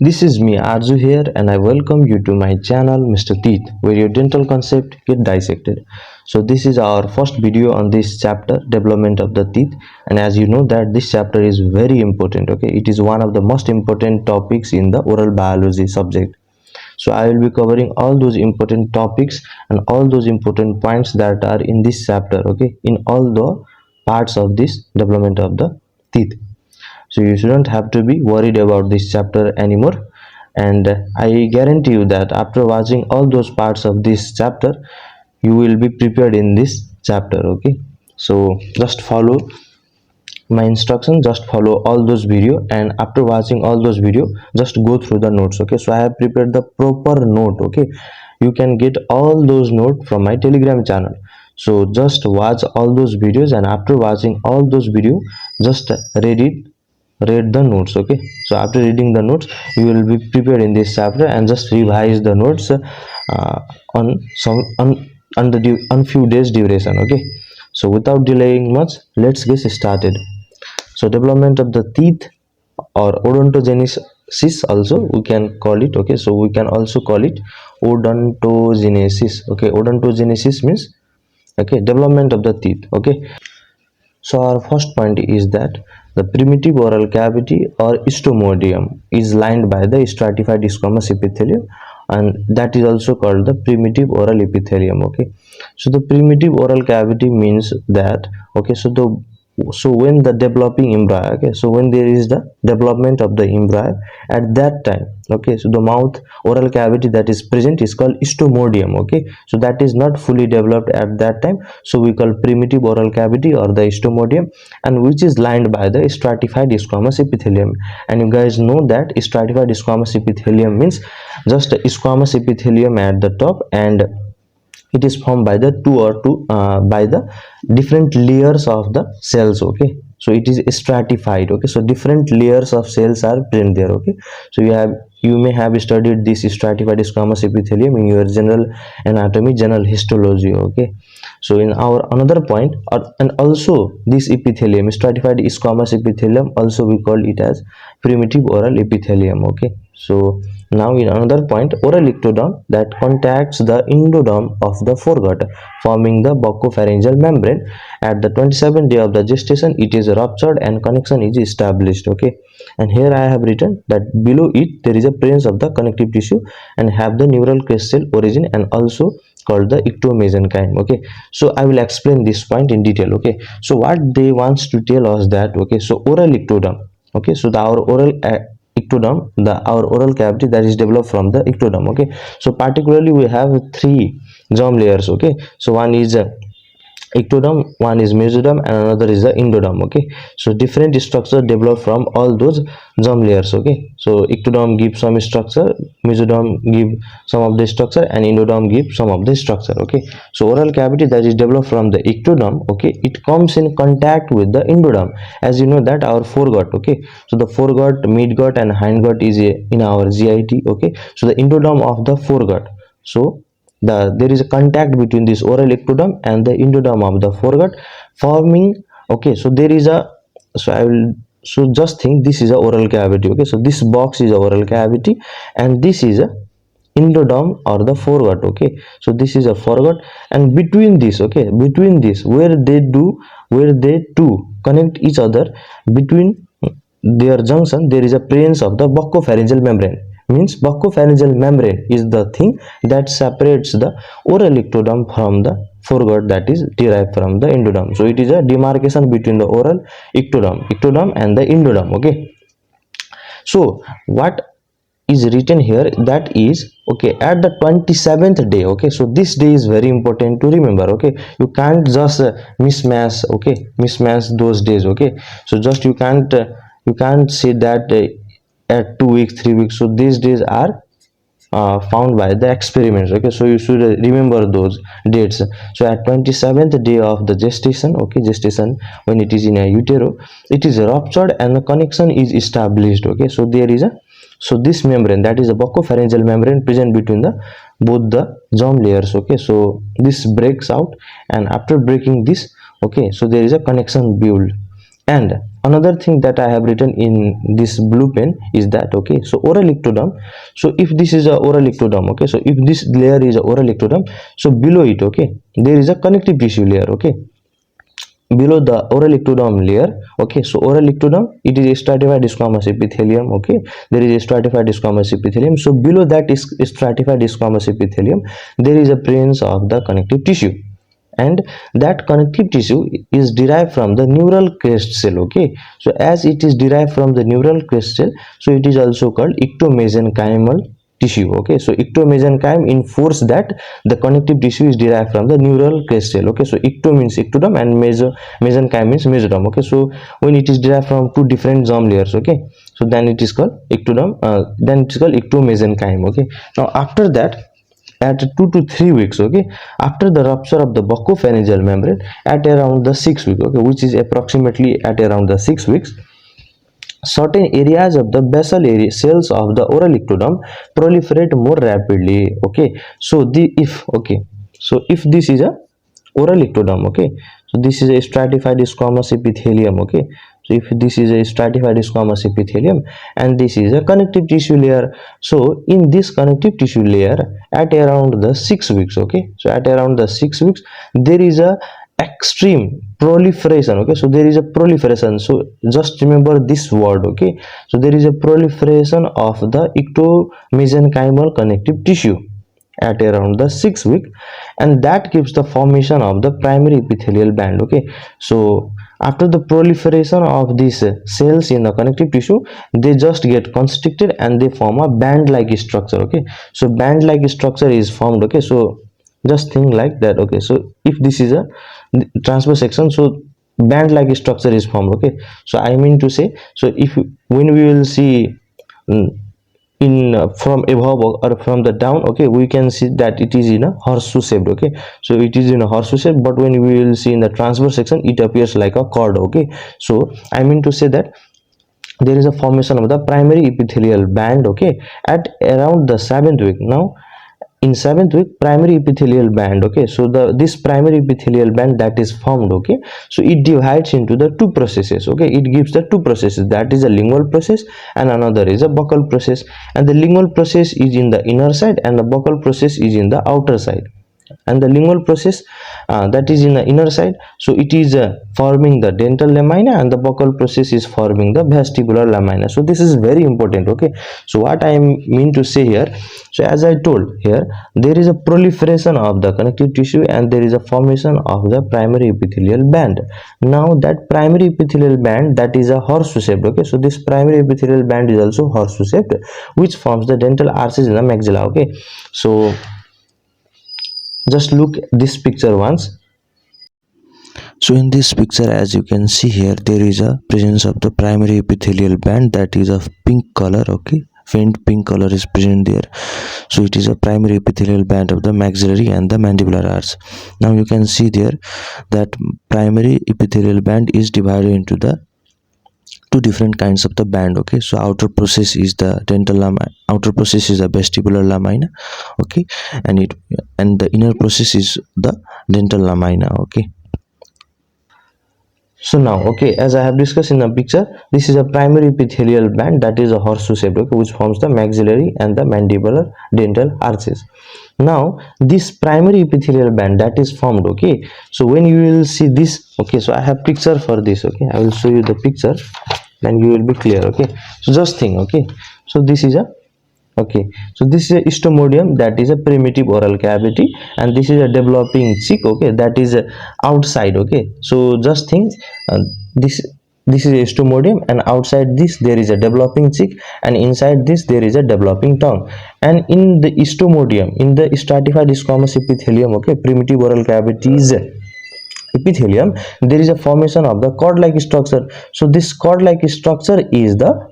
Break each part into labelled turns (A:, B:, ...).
A: This is me Arju here, and I welcome you to my channel Mr. Teeth, where your dental concept get dissected. So this is our first video on this chapter, development of the teeth. And as you know that this chapter is very important. Okay, it is one of the most important topics in the oral biology subject. So I will be covering all those important topics and all those important points that are in this chapter, okay, in all the parts of this development of the teeth. So you shouldn't have to be worried about this chapter anymore, and I guarantee you that after watching all those parts of this chapter you will be prepared in this chapter. Okay, so just follow my instruction, just follow all those video, and after watching all those video just go through the notes. Okay, so I have prepared the proper note. Okay, you can get all those notes from my Telegram channel. So just watch all those videos, and after watching all those video just read the notes. Okay, so after reading the notes you will be prepared in this chapter, and just revise the notes on some on few days duration. Okay, so without delaying much, let's get started. So development of the teeth, or odontogenesis also we can call it. Okay, so we can also call it odontogenesis. Okay, odontogenesis means, okay, development of the teeth. Okay, so our first point is that the primitive oral cavity or stomodium is lined by the stratified squamous epithelium, and that is also called the primitive oral epithelium. Okay, so the primitive oral cavity means that, okay, so when the developing embryo, okay, so when there is the development of the embryo, at that time, okay, so the mouth oral cavity that is present is called stomodium. Okay, so that is not fully developed at that time, so we call primitive oral cavity or the stomodium, and which is lined by the stratified squamous epithelium. And you guys know that stratified squamous epithelium means just a squamous epithelium at the top, and it is formed by the by the different layers of the cells. Okay, so it is stratified. Okay, so different layers of cells are present there. Okay, so you may have studied this stratified squamous epithelium in your general anatomy, general histology. Okay, so in our another point, and also this epithelium, stratified squamous epithelium, also we call it as primitive oral epithelium. Okay, so now in another point, oral ectoderm that contacts the endoderm of the foregut, forming the buccopharyngeal membrane. At the 27th day of the gestation, it is ruptured and connection is established. Okay, and here I have written that below it there is a presence of the connective tissue and have the neural crystal origin, and also called the ectomesenchyme. Okay, so I will explain this point in detail. Okay, so what they wants to tell us that, okay, so oral ectoderm, okay, so our oral ectoderm, our oral cavity that is developed from the ectoderm. Okay, so particularly we have three germ layers. Okay, so one is ectoderm, one is mesoderm, and another is the endoderm. Okay, so different structure developed from all those germ layers. Okay, so ectoderm gives some structure, mesoderm give some of the structure, and endoderm give some of the structure. Okay, so oral cavity that is developed from the ectoderm, okay, it comes in contact with the endoderm. As you know that our foregut, okay, so the foregut, midgut, and hindgut is in our GIT. Okay, so the endoderm of the foregut, so there is a contact between this oral ectoderm and the endoderm of the foregut, forming, okay, so there is a, so I will, so just think this is a oral cavity. Okay, so this box is a oral cavity, and this is a endoderm or the foregut. Okay, so this is a foregut, and between this, okay, between this, where they two connect each other, between their junction there is a presence of the buccopharyngeal membrane. Means buccopharyngeal membrane is the thing that separates the oral ectoderm from the foregut that is derived from the endoderm. So it is a demarcation between the oral ectoderm and the endoderm. Okay, so what is written here, that is, okay, at the 27th day. Okay, so this day is very important to remember. Okay, you can't just mismatch, okay, mismatch those days. Okay, so just you can't say that at 2 weeks, 3 weeks. So these days are found by the experiments. Okay, so you should remember those dates. So at 27th day of the gestation, okay, gestation when it is in a utero, it is ruptured and the connection is established. Okay, so there is a, so this membrane, that is a buccopharyngeal membrane present between the both the germ layers. Okay, so this breaks out, and after breaking this, okay, so there is a connection build, and another thing that I have written in this blue pen is that, okay, so oral ectoderm. So if this is a oral ectoderm, okay, so if this layer is a oral ectoderm, so below it, okay, there is a connective tissue layer, okay, below the oral ectoderm layer. Okay, so oral ectoderm, it is a stratified squamous epithelium. Okay, there is a stratified squamous epithelium. So below that is stratified squamous epithelium, there is a presence of the connective tissue, and that connective tissue is derived from the neural crest cell. Okay, so as it is derived from the neural crest cell, so it is also called ectomesenchymal tissue. Okay, so ectomesenchyme enforce that the connective tissue is derived from the neural crest cell. Okay, so ecto means ectoderm and mesenchyme means mesoderm. Okay, so when it is derived from two different germ layers, okay, so then it is called ectoderm, then it is called ectomesenchyme. Okay, now after that, at 2 to 3 weeks, okay, after the rupture of the buccopharyngeal membrane at around the 6 week, okay, which is approximately at around the 6 weeks, certain areas of the basal area cells of the oral ectoderm proliferate more rapidly. Okay, so if this is a oral ectoderm, okay, so this is a stratified squamous epithelium. Okay, so if this is a stratified squamous epithelium and this is a connective tissue layer, so in this connective tissue layer at around the 6 weeks, okay, so at around the 6 weeks there is a extreme proliferation. Okay, so there is a proliferation, so just remember this word. Okay, so there is a proliferation of the ectomesenchymal connective tissue at around the 6 week, and that gives the formation of the primary epithelial band. Okay, so after the proliferation of these cells in the connective tissue, they just get constricted and they form a band like structure. Okay, so band like structure is formed. Okay, so just think like that. Okay, so if this is a transverse section, so band like structure is formed. Okay, so I mean to say, so if when we will see in from above or from the down, okay, we can see that it is in a horseshoe shaped. Okay, so it is in a horseshoe shape, but when we will see in the transverse section, it appears like a cord. Okay, so I mean to say that there is a formation of the primary epithelial band, okay, at around the 7th week. Now in 7th week, primary epithelial band, okay, so this primary epithelial band that is formed, okay, so it divides into the two processes. Okay, it gives the two processes, that is a lingual process and another is a buccal process, and the lingual process is in the inner side and the buccal process is in the outer side. And the lingual process that is in the inner side, so it is forming the dental lamina, and the buccal process is forming the vestibular lamina. So this is very important. Okay, so what I mean to say here, so as I told here, there is a proliferation of the connective tissue and there is a formation of the primary epithelial band. Now that primary epithelial band, that is a horseshoe shaped. Okay, so this primary epithelial band is also horseshoe shaped, which forms the dental arches in the maxilla. Okay, so just look this picture once. So in this picture, as you can see here, there is a presence of the primary epithelial band that is of pink color. Okay, faint pink color is present there. So it is a primary epithelial band of the maxillary and the mandibular arch. Now you can see there that primary epithelial band is divided into the two different kinds of the band. Okay, so outer process is the dental lamina, outer process is the vestibular lamina. Okay, and the inner process is the dental lamina. Okay, so now, okay, as I have discussed in the picture, this is a primary epithelial band that is a horseshoe shaped, okay, which forms the maxillary and the mandibular dental arches. Now this primary epithelial band that is formed, okay, so when you will see this, okay, so I have picture for this. Okay, I will show you the picture and you will be clear. Okay, so just think. Okay, so this is a, okay, so this is a stomodium, that is a primitive oral cavity, and this is a developing cheek, okay, that is outside. Okay, so just think, this is a stomodium, and outside this there is a developing cheek, and inside this there is a developing tongue. And in the stomodium, in the stratified squamous epithelium, okay, primitive oral cavities epithelium, there is a formation of the cord like structure. So this cord like structure is the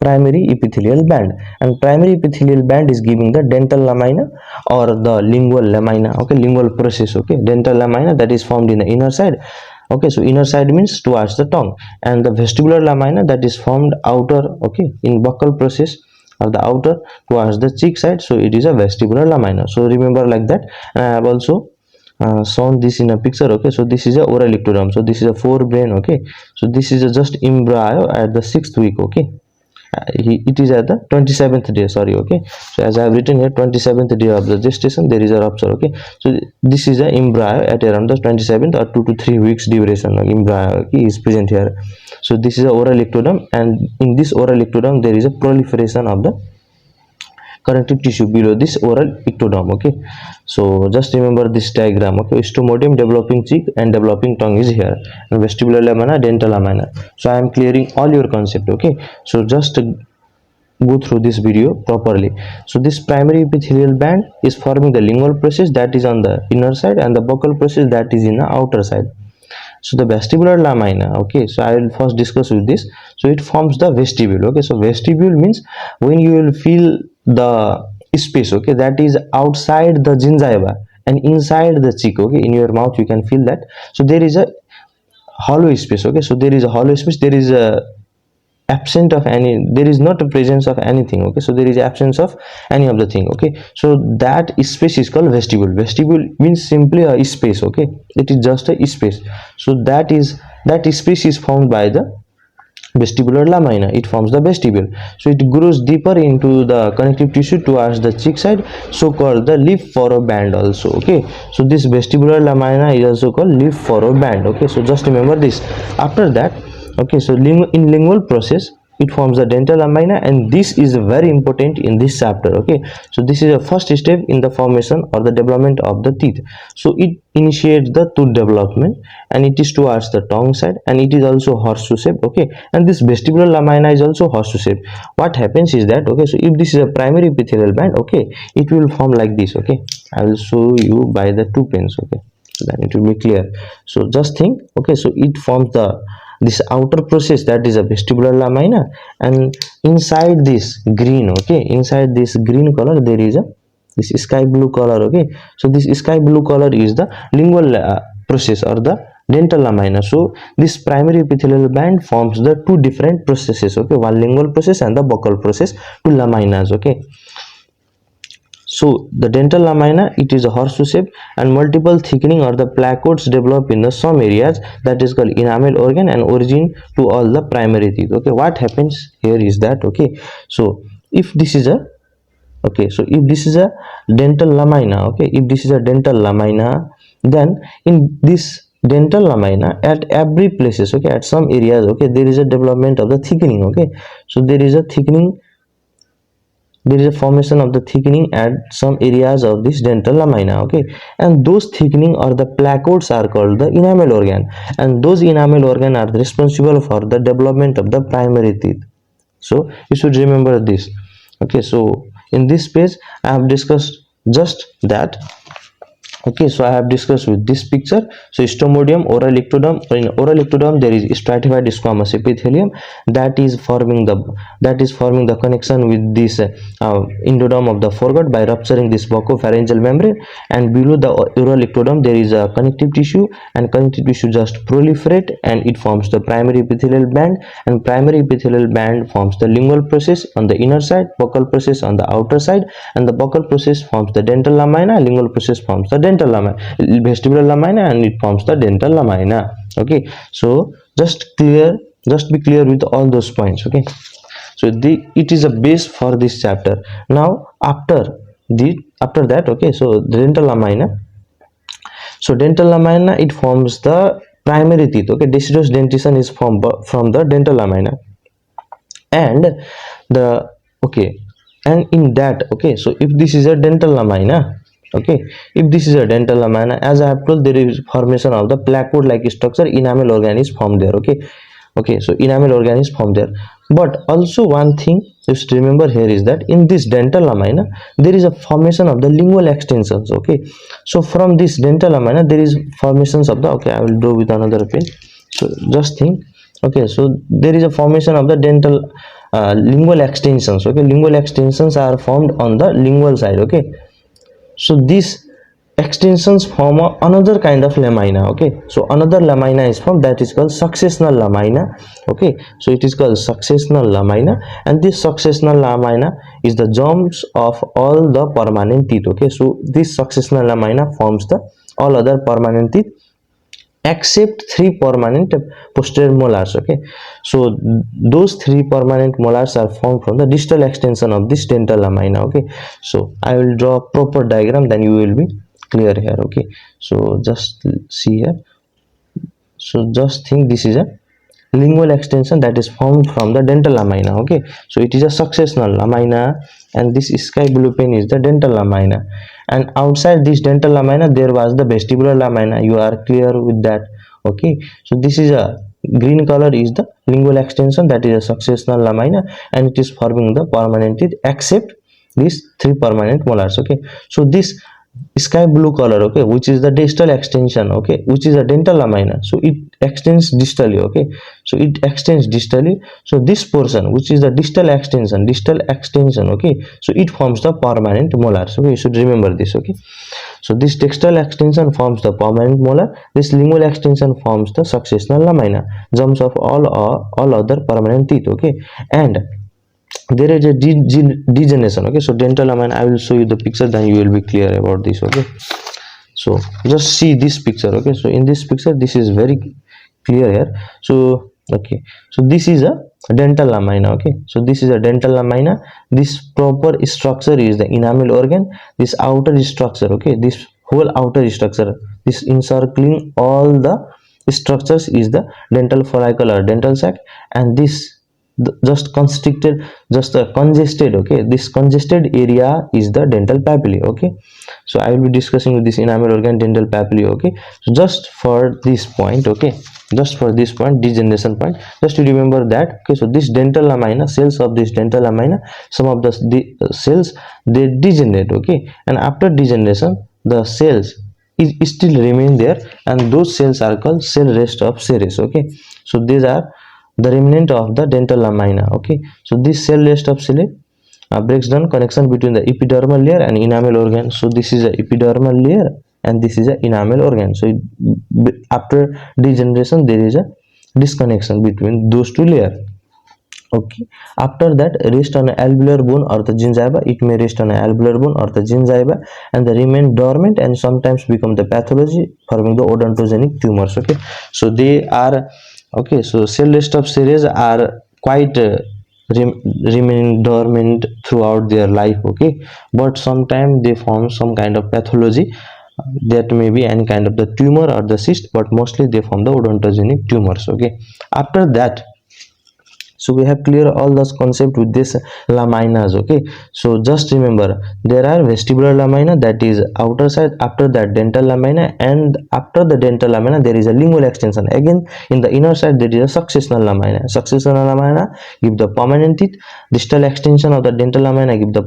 A: primary epithelial band, and primary epithelial band is giving the dental lamina or the lingual lamina. Okay, lingual process. Okay, dental lamina that is formed in the inner side. Okay, so inner side means towards the tongue, and the vestibular lamina that is formed outer, okay, in buccal process or the outer towards the cheek side, so it is a vestibular lamina. So remember like that. And I have also shown this in a picture. Okay, so this is a oral ectoderm, so this is a forebrain. Okay, so this is a just embryo at the 6th week. Okay, it is at the 27th day, sorry. Okay, so as I have written here, 27th day of the gestation there is a rupture. Okay, so this is a embryo at around the 27th or 2 to 3 weeks duration. Embryo, okay, is present here. So this is a oral ectoderm, and in this oral ectoderm there is a proliferation of the connective tissue below this oral ectoderm. Okay, so just remember this diagram. Okay, oestomodium, developing cheek and developing tongue is here, and vestibular lamina, dental lamina. So I am clearing all your concept. Okay, so just go through this video properly. So this primary epithelial band is forming the lingual process that is on the inner side, and the buccal process that is in the outer side. So the vestibular lamina, okay, so I will first discuss with this. So it forms the vestibule. Okay, so vestibule means when you will feel the space, okay, that is outside the gingiva and inside the cheek. Okay, in your mouth you can feel that. So there is a hollow space. Okay, so there is a hollow space, there is a absent of any, there is not a presence of anything. Okay, so there is absence of any of the thing. Okay, so that space is called vestibule. Vestibule means simply a space. Okay, it is just a space. So that space is formed by the vestibular lamina. It forms the vestibule. So it grows deeper into the connective tissue towards the cheek side, so called the lip furrow band also. Okay, so this vestibular lamina is also called lip furrow band. Okay, so just remember this. After that, okay, so in lingual process it forms the dental lamina, and this is very important in this chapter. Okay, so this is a first step in the formation or the development of the teeth. So it initiates the tooth development, and it is towards the tongue side, and it is also horseshoe shape. Okay, and this vestibular lamina is also horseshoe shape. What happens is that, okay, so if this is a primary epithelial band, okay, it will form like this. Okay, I will show you by the two pens. Okay, then it will be clear. So just think. Okay, so it forms this outer process that is a vestibular lamina, and inside this green, okay, inside this green color there is a this sky blue color. Okay, so this sky blue color is the lingual process or the dental lamina. So this primary epithelial band forms the two different processes. Okay, one lingual process and the buccal process, two laminas. Okay, so the dental lamina, it is a horseshoe shape, and multiple thickening or the placodes develop in the some areas that is called enamel organ and origin to all the primary teeth. Okay, what happens here is that, okay, so if this is a, okay, so if this is a dental lamina, okay, if this is a dental lamina, then in this dental lamina at every places, okay, at some areas, okay, there is a development of the thickening. Okay, so there is a thickening, there is a formation of the thickening at some areas of this dental lamina. Okay, and those thickening or the placodes are called the enamel organ, and those enamel organ are responsible for the development of the primary teeth. So you should remember this. Okay, so in this page I have discussed just that. Okay, so I have discussed with this picture. So stomodium, oral ectoderm. In oral ectoderm there is stratified squamous epithelium that is forming the connection with this endoderm of the foregut by rupturing this buccopharyngeal membrane, and below the oral ectoderm there is a connective tissue, and connective tissue just proliferate and it forms the primary epithelial band, and primary epithelial band forms the lingual process on the inner side, buccal process on the outer side, and the buccal process forms the dental lamina, lingual process forms the dental lamina, vestibular lamina, and it forms the dental lamina. Okay, so just be clear with all those points. Okay, so it is a base for this chapter. Now after that, okay, so the dental lamina, so dental lamina, it forms the primary teeth. Okay, deciduous dentition is formed from the dental lamina, and the, okay, and in that, okay, so if this is a dental lamina, okay, if this is a dental lamina, as I have told, there is formation of the placode like structure, enamel organ is formed there. Okay, so enamel organ is formed there. But also one thing just remember here is that in this dental lamina there is a formation of the lingual extensions. Okay, so from this dental lamina there is formations of the, okay, I will draw with another pen. So just think. Okay, so there is a formation of the dental lingual extensions. Okay, lingual extensions are formed on the lingual side. Okay, so this extensions form another kind of lamina. Okay, so another lamina is formed, that is called successional lamina. Okay, so it is called successional lamina, and this successional lamina is the germs of all the permanent teeth. Okay, so this successional lamina forms the all other permanent teeth except three permanent posterior molars. Okay, so those three permanent molars are formed from the distal extension of this dental lamina. Okay, so I will draw a proper diagram, then you will be clear here. Okay, so just see here. So just think this is a lingual extension that is formed from the dental lamina. Okay, so it is a successional lamina, and this sky blue pen is the dental lamina, and outside this dental lamina there was the vestibular lamina. You are clear with that? Okay, so this is a green color is the lingual extension, that is a successional lamina, and it is forming the permanent teeth except these three permanent molars. Okay, so this sky blue color, okay, which is the distal extension, okay, which is a dental lamina, so it extends distally. Okay, so it extends distally, so this portion which is the distal extension, okay, so it forms the permanent molars. Okay, you should remember this. Okay, so this distal extension forms the permanent molar, this lingual extension forms the successional lamina, germs of all other permanent teeth. Okay, and there is a degeneration. Okay, so dental lamina, I will show you the picture, then you will be clear about this. Okay, so just see this picture. Okay, so in this picture this is very clear here. So okay, so this is a dental lamina. Okay, so this is a dental lamina. This proper structure is the enamel organ. This outer structure, okay, this whole outer structure, this encircling all the structures is the dental follicle or dental sac, and this just constricted, just congested. Okay, this congested area is the dental papillae. Okay, so I will be discussing with this enamel organ, dental papillae. Okay, so just for this point, okay, just for this point, degeneration point, just to remember that. Okay, so this dental lamina, cells of this dental lamina, some of the cells they degenerate. Okay, and after degeneration the cells is still remain there, and those cells are called cell rest of series. Okay, so these are the remnant of the dental lamina. Okay, so this cell rest of cell breaks down connection between the epidermal layer and enamel organ. So this is a epidermal layer and this is a enamel organ. So after degeneration there is a disconnection between those two layers. Okay, after that rest on alveolar bone or the gingiva, it may rest on alveolar bone or the gingiva, and they remain dormant and sometimes become the pathology, forming the odontogenic tumors. Okay, so they are, okay, so cell rest of series are quite remain dormant throughout their life. Okay, but sometimes they form some kind of pathology, that may be any kind of the tumor or the cyst, but mostly they form the odontogenic tumors. Okay, after that, so we have clear all those concept with this laminas. Okay, so just remember there are vestibular lamina, that is outer side, after that dental lamina, and after the dental lamina there is a lingual extension. Again in the inner side there is a successional lamina give the permanent teeth, distal extension of the dental lamina give the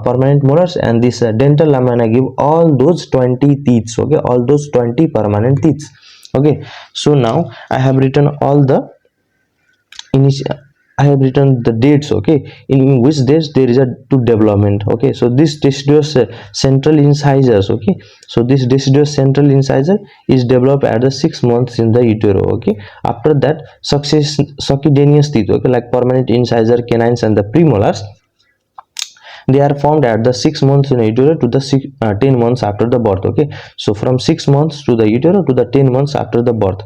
A: permanent molars, and this dental lamina give all those 20 teeth. Okay, all those 20 permanent teeth. Okay, so now I have written all the initial, I have written the dates. Okay, in which dates there is a to development. Okay, so this deciduous central incisors. Okay, so this deciduous central incisor is developed at the 6 months in the utero. Okay, after that succedaneous teeth, okay, like permanent incisor, canines and the premolars, they are formed at the 6 months in utero to the 10 months after the birth. Okay, so from 6 months to the utero to the 10 months after the birth.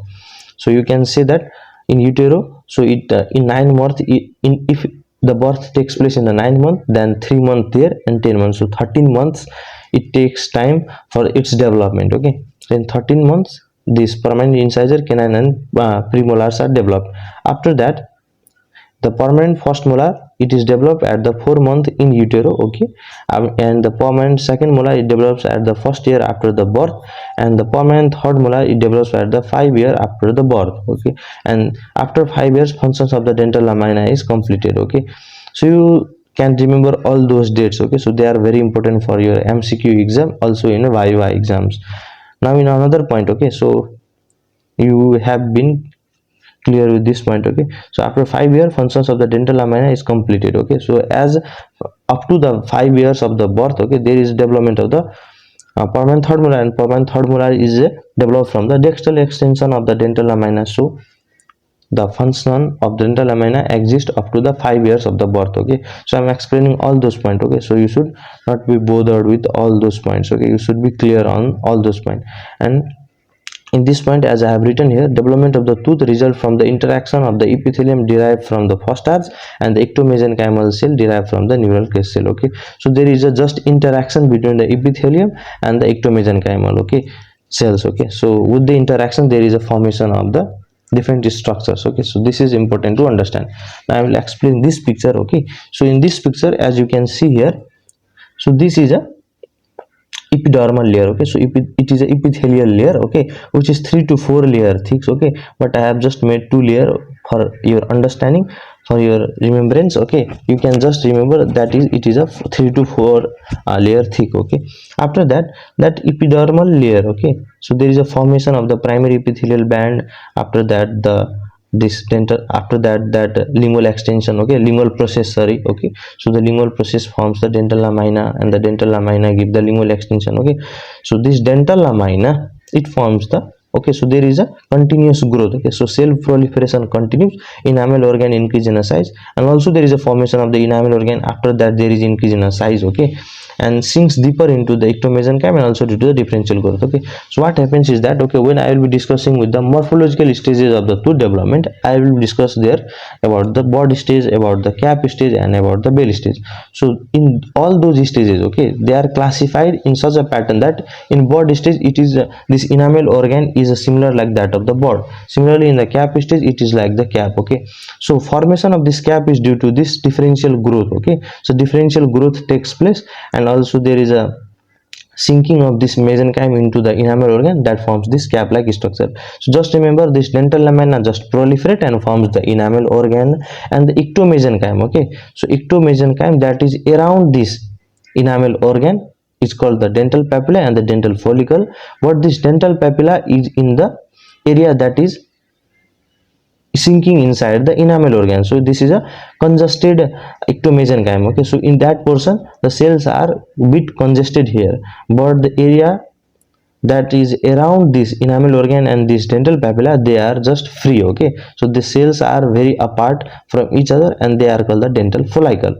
A: So you can say that in utero, so it in 9 months, if the birth takes place in the 9th month, then 3 months there and 10 months, so 13 months it takes time for its development. Okay, in 13 months this permanent incisor, canine and premolars are developed. After that the permanent first molar, it is developed at the 4 month in utero. Okay, and the permanent second molar, it develops at the first year after the birth, and the permanent third molar, it develops at the 5 year after the birth. Okay, and after 5 years functions of the dental lamina is completed. Okay, so you can remember all those dates. Okay, so they are very important for your MCQ exam, also in Viva exams. Now in another point, okay, so you have been clear with this point. Okay, so after 5 year functions of the dental lamina is completed. Okay, so as up to the 5 years of the birth, okay, there is development of the permanent third molar, and permanent third molar is developed from the distal extension of the dental lamina. So the function of dental lamina exists up to the 5 years of the birth. Okay, so I'm explaining all those points. Okay, so you should not be bothered with all those points. Okay, you should be clear on all those points. And in this point, as I have written here, development of the tooth result from the interaction of the epithelium derived from the first arch and the ectomesenchymal cell derived from the neural crest cell. Okay, so there is a just interaction between the epithelium and the ectomesenchymal, okay, cells. Okay, so with the interaction there is a formation of the different structures. Okay, so this is important to understand. Now I will explain this picture. Okay, so in this picture, as you can see here, so this is a epidermal layer. Okay, so it is a epithelial layer, okay, which is 3 to 4 layer thick. Okay, but I have just made 2 layer for your understanding, for your remembrance. Okay, you can just remember that it is a 3 to 4 layer thick. Okay, after that, that epidermal layer, okay, so there is a formation of the primary epithelial band. After that, the this dental, after that, that lingual extension, okay, lingual process, sorry. Okay, so the lingual process forms the dental lamina, and the dental lamina give the lingual extension. Okay, so this dental lamina, it forms the, okay, so there is a continuous growth. Okay, so cell proliferation continues, enamel organ increase in a size, and also there is a formation of the enamel organ. After that, there is increase in a size. Okay, and sinks deeper into the ectomesenchyme, and also due to the differential growth. Okay, so what happens is that, okay, when I will be discussing with the morphological stages of the tooth development, I will discuss there about the bud stage, about the cap stage, and about the bell stage. So in all those stages, okay, they are classified in such a pattern that in bud stage it is this enamel organ is similar like that of the bud. Similarly, in the cap stage it is like the cap. Okay, so formation of this cap is due to this differential growth. Okay, so differential growth takes place, and also there is a sinking of this mesenchyme into the enamel organ that forms this cap like structure. So just remember, this dental lamina just proliferate and forms the enamel organ and the ectomesenchyme. Okay, so ectomesenchyme that is around this enamel organ is called the dental papilla and the dental follicle. What this dental papilla is in the area that is sinking inside the enamel organ. So this is a congested ectomesenchyme. Okay, so in that portion the cells are bit congested here, but the area that is around this enamel organ and this dental papilla, they are just free. Okay, so the cells are very apart from each other, and they are called the dental follicle.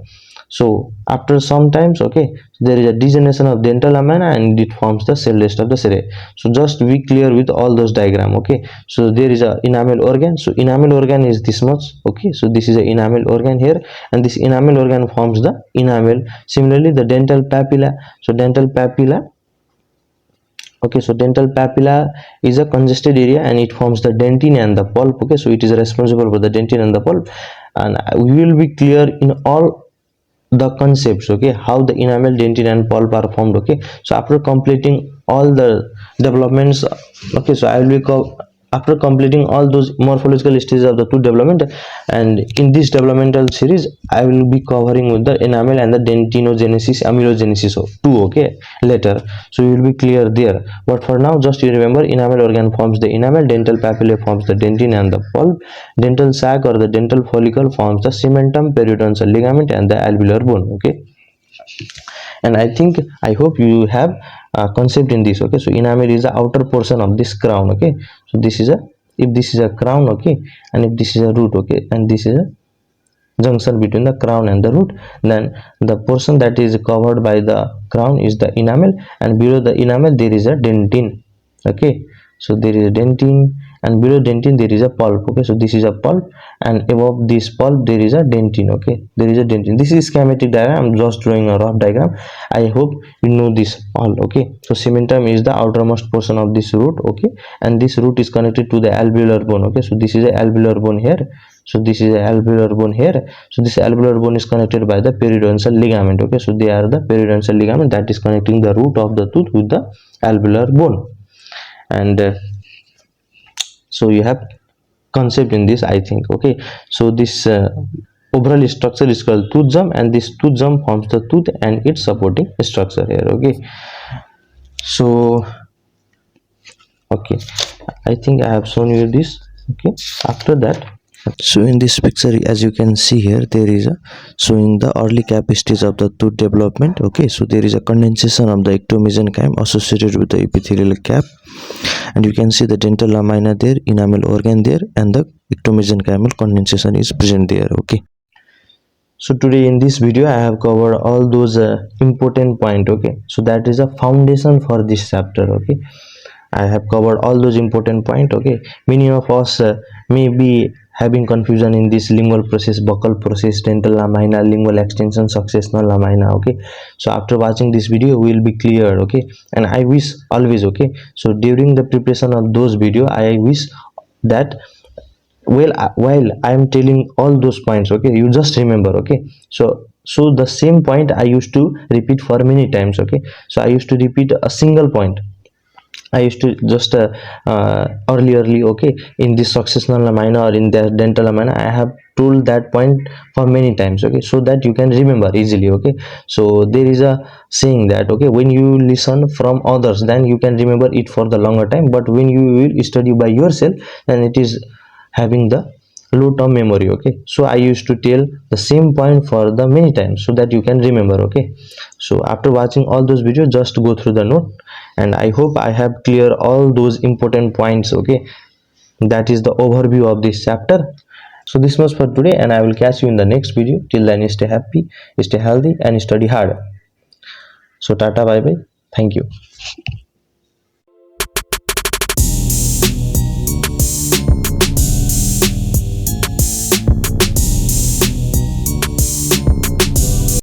A: So after some times, okay, there is a degeneration of dental lamina and it forms the cell rest of the sellae. So just be clear with all those diagram. Okay, so there is a enamel organ. So enamel organ is this much. Okay, so this is a enamel organ here, and this enamel organ forms the enamel. Similarly, the dental papilla, so dental papilla, okay, so dental papilla is a congested area and it forms the dentine and the pulp. Okay, so it is responsible for the dentine and the pulp, and we will be clear in all the concepts, okay, how the enamel, dentine, and pulp are formed. Okay, so after completing all the developments, okay, so I will be after completing all those morphological stages of the tooth development, and in this developmental series I will be covering with the enamel and the dentinogenesis, amelogenesis too. Okay, later, so you will be clear there. But for now, just you remember, enamel organ forms the enamel, dental papilla forms the dentine and the pulp, dental sac or the dental follicle forms the cementum, periodontal ligament, and the alveolar bone. Okay, and I hope you have a concept in this. Okay, so enamel is the outer portion of this crown. Okay, so this is a, if this is a crown, okay, and if this is a root, okay, and this is a junction between the crown and the root, then the portion that is covered by the crown is the enamel, and below the enamel there is a dentine. Okay, so there is a dentine, and below dentine there is a pulp. Okay, so this is a pulp, and above this pulp there is a dentine. Okay, there is a dentine. This is schematic diagram, I'm just drawing a rough diagram. I hope you know this all. Okay, so cementum is the outermost portion of this root. Okay, and this root is connected to the alveolar bone. Okay, so this is a alveolar bone here, so this is a alveolar bone here, so this alveolar bone is connected by the periodontal ligament. Okay, so they are the periodontal ligament that is connecting the root of the tooth with the alveolar bone. And so you have concept in this, I think. Okay, so this overall structure is called tooth gum, and this tooth gum forms the tooth and its supporting structure here. Okay, so okay, I think I have shown you this. Okay, after that, So in this picture, as you can see here, there is a showing the early cap stage of the tooth development. Okay, so there is a condensation of the ectomesenchyme associated with the epithelial cap, and you can see the dental lamina there, enamel organ there, and the ectomesenchymal condensation is present there. Okay, so today in this video I have covered all those important point. Okay, so that is a foundation for this chapter. Okay, I have covered all those important point. Okay, many of us may be having confusion in this lingual process, buccal process, dental lamina, lingual extension, successional lamina. Okay, so after watching this video we will be clear. Okay, and I wish always, okay, so during the preparation of those video I wish that while I am telling all those points, okay, you just remember. Okay, so the same point I used to repeat for many times. Okay, so I used to repeat a single point. I used to just early, okay, in this successional lamina or in the dental lamina, I have told that point for many times. Okay, so that you can remember easily. Okay, so there is a saying that, okay, when you listen from others, then you can remember it for the longer time, but when you will study by yourself, then it is having the low term memory. Okay, so I used to tell the same point for the many times so that you can remember. Okay, so after watching all those videos, just go through the note, and I hope I have clear all those important points. Okay, that is the overview of this chapter. So this was for today, and I will catch you in the next video. Till then, stay happy, stay healthy, and study hard. So tata, bye bye, thank you.